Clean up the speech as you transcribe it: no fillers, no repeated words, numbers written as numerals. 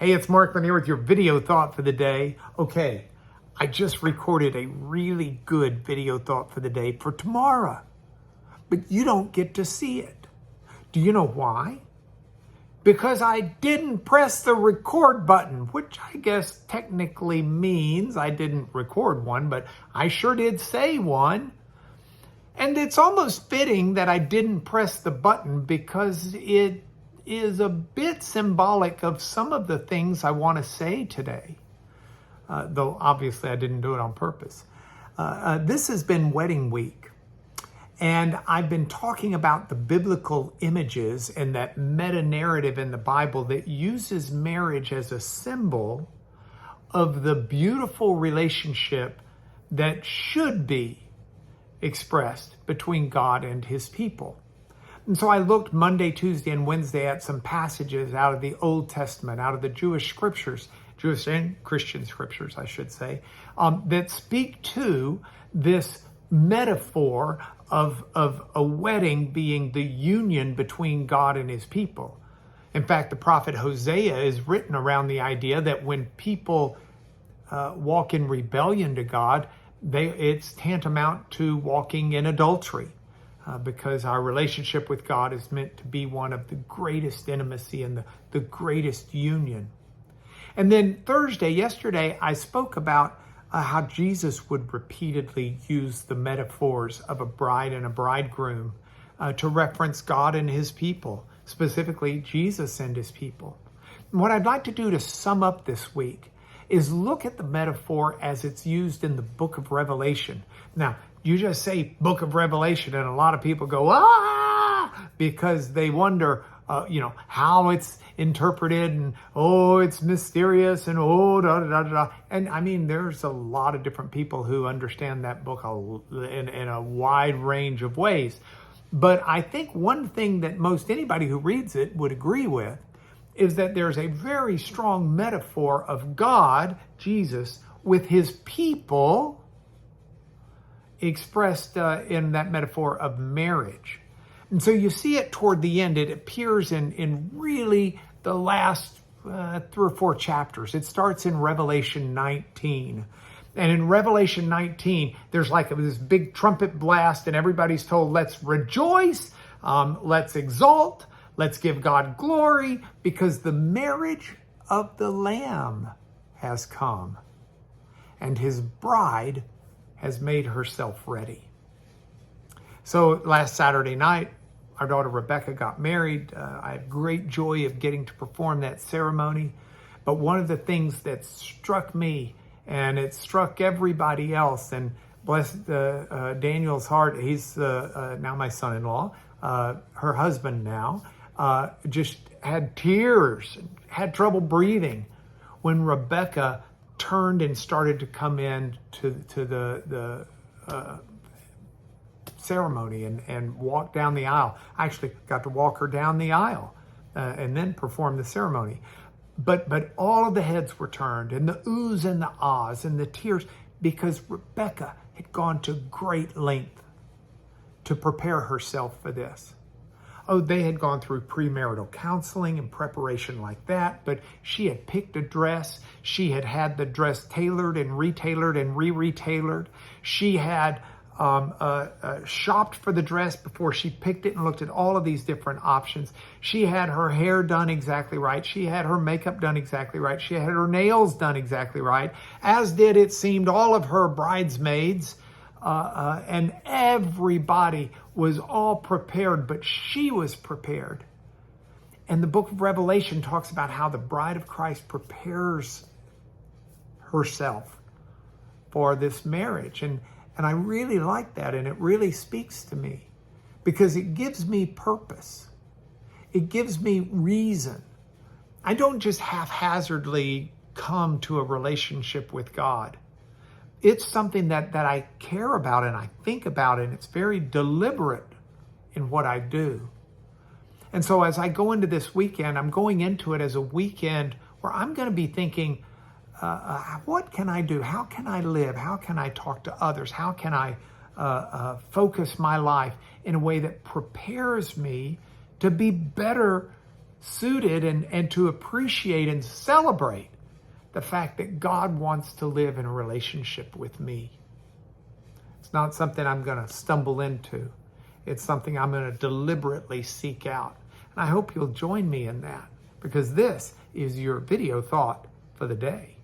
Hey, it's Mark Lanier with your video thought for the day. Okay, I just recorded a really good video thought for the day for tomorrow, but you don't get to see it. Do you know why? Because I didn't press the record button, which I guess technically means I didn't record one, but I sure did say one. And it's almost fitting that I didn't press the button because it is a bit symbolic of some of the things I want to say today. Though obviously I didn't do it on purpose. This has been wedding week. And I've been talking about the biblical images and that meta-narrative in the Bible that uses marriage as a symbol of the beautiful relationship that should be expressed between God and his people. And so I looked Monday, Tuesday, and Wednesday at some passages out of the Old Testament, out of the Jewish scriptures, Jewish and Christian scriptures, I should say, that speak to this metaphor of a wedding being the union between God and his people. In fact, the prophet Hosea is written around the idea that when people walk in rebellion to God, it's tantamount to walking in adultery. Because our relationship with God is meant to be one of the greatest intimacy and the greatest union. And then yesterday, I spoke about how Jesus would repeatedly use the metaphors of a bride and a bridegroom to reference God and his people, specifically Jesus and his people. And what I'd like to do to sum up this week is look at the metaphor as it's used in the book of Revelation. Now, you just say book of Revelation and a lot of people go, because they wonder, how it's interpreted and, it's mysterious and, da, da, da, da. And I mean, there's a lot of different people who understand that book in a wide range of ways. But I think one thing that most anybody who reads it would agree with is that there's a very strong metaphor of God, Jesus, with his people expressed in that metaphor of marriage. And so you see it toward the end. It appears in really the last 3 or 4 chapters. It starts in Revelation 19. And in Revelation 19, there's like this big trumpet blast and everybody's told, let's rejoice, let's exalt, let's give God glory because the marriage of the Lamb has come and his bride has made herself ready. So last Saturday night, our daughter Rebecca got married. I had great joy of getting to perform that ceremony. But one of the things that struck me, and it struck everybody else, and bless Daniel's heart, he's now my son-in-law, her husband now, just had tears, had trouble breathing when Rebecca turned and started to come in to the ceremony and walk down the aisle. I actually got to walk her down the aisle and then perform the ceremony. But all of the heads were turned and the oohs and the ahs and the tears because Rebecca had gone to great length to prepare herself for this. They had gone through premarital counseling and preparation like that, but she had picked a dress. She had had the dress tailored and retailored and re-retailored. She had shopped for the dress before she picked it and looked at all of these different options. She had her hair done exactly right. She had her makeup done exactly right. She had her nails done exactly right, as did, it seemed, all of her bridesmaids. And everybody was all prepared, but she was prepared. And the book of Revelation talks about how the bride of Christ prepares herself for this marriage. And I really like that, and it really speaks to me because it gives me purpose. It gives me reason. I don't just haphazardly come to a relationship with God. It's something that I care about and I think about, and it's very deliberate in what I do. And so as I go into this weekend, I'm going into it as a weekend where I'm going to be thinking, what can I do? How can I live? How can I talk to others? How can I focus my life in a way that prepares me to be better suited and to appreciate and celebrate the fact that God wants to live in a relationship with me. It's not something I'm going to stumble into. It's something I'm going to deliberately seek out. And I hope you'll join me in that, because this is your video thought for the day.